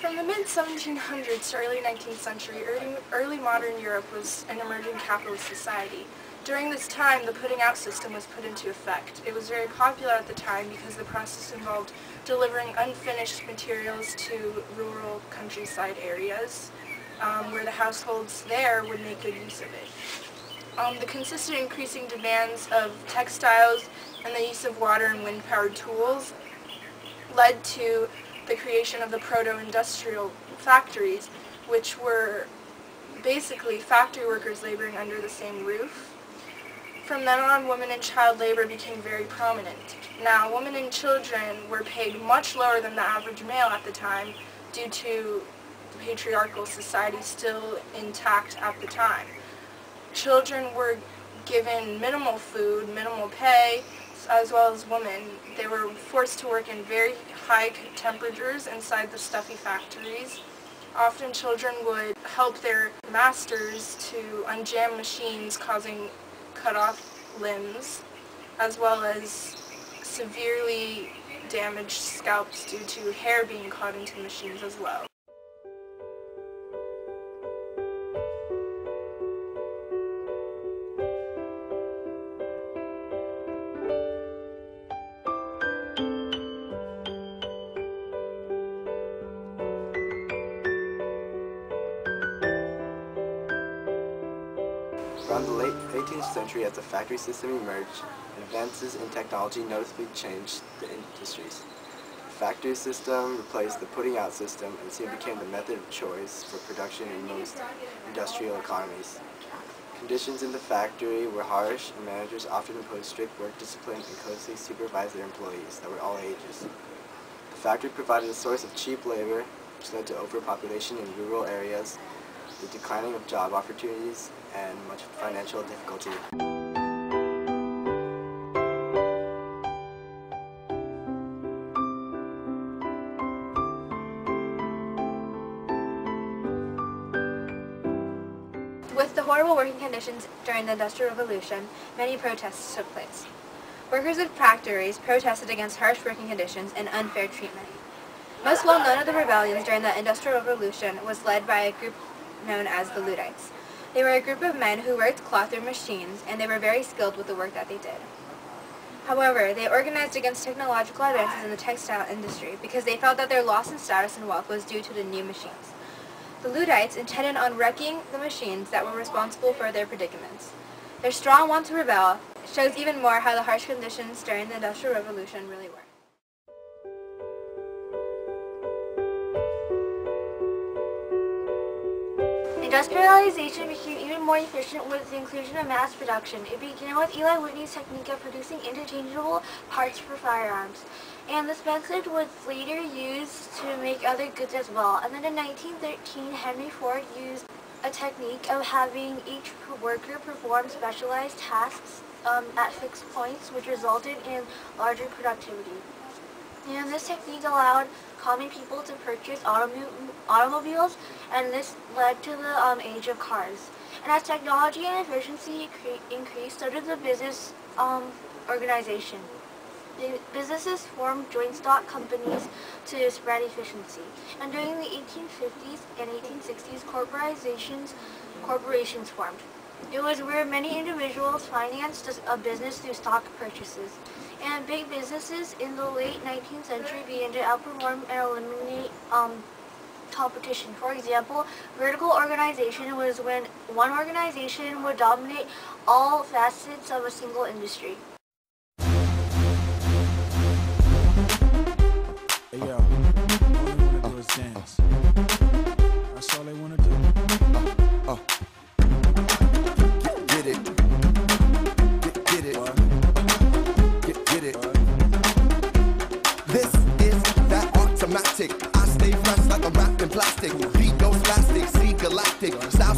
From the mid-1700s to early 19th century, early modern Europe was an emerging capitalist society. During this time, the putting out system was put into effect. It was very popular at the time because the process involved delivering unfinished materials to rural countryside areas where the households there would make good use of it. The consistent increasing demands of textiles and the use of water and wind-powered tools led to the creation of the proto-industrial factories, which were basically factory workers laboring under the same roof. From then on, women and child labor became very prominent. Now, women and children were paid much lower than the average male at the time due to the patriarchal society still intact at the time. Children were given minimal food, minimal pay, as well as women. They were forced to work in very high temperatures inside the stuffy factories. Often children would help their masters to unjam machines, causing cut off limbs, as well as severely damaged scalps due to hair being caught into machines as well. Around the late 18th century, as the factory system emerged, advances in technology noticeably changed the industries. The factory system replaced the putting out system and soon became the method of choice for production in most industrial economies. Conditions in the factory were harsh, and managers often imposed strict work discipline and closely supervised their employees that were all ages. The factory provided a source of cheap labor, which led to overpopulation in rural areas, the declining of job opportunities, and much financial difficulty. With the horrible working conditions during the Industrial Revolution, many protests took place. Workers at factories protested against harsh working conditions and unfair treatment. Most well known of the rebellions during the Industrial Revolution was led by a group known as the Luddites. They were a group of men who worked cloth or machines, and they were very skilled with the work that they did. However, they organized against technological advances in the textile industry because they felt that their loss in status and wealth was due to the new machines. The Luddites intended on wrecking the machines that were responsible for their predicaments. Their strong want to rebel shows even more how the harsh conditions during the Industrial Revolution really were. Industrialization became even more efficient with the inclusion of mass production. It began with Eli Whitney's technique of producing interchangeable parts for firearms, and this method was later used to make other goods as well. And then in 1913, Henry Ford used a technique of having each worker perform specialized tasks at fixed points, which resulted in larger productivity. And this technique allowed common people to purchase automobiles, and this led to the age of cars. And as technology and efficiency increased, so did the business organization. The businesses formed joint stock companies to spread efficiency. And during the 1850s and 1860s, corporations formed. It was where many individuals financed a business through stock purchases. And big businesses in the late 19th century began to outperform and eliminate competition. For example, vertical organization was when one organization would dominate all facets of a single industry. Hey yo, all they wanna do is dance. That's all they wanna do. Get it. Get it. Get it. This is that automatic. I stay fresh like I'm wrapped in plastic. Beat goes plastic, see galactic. Style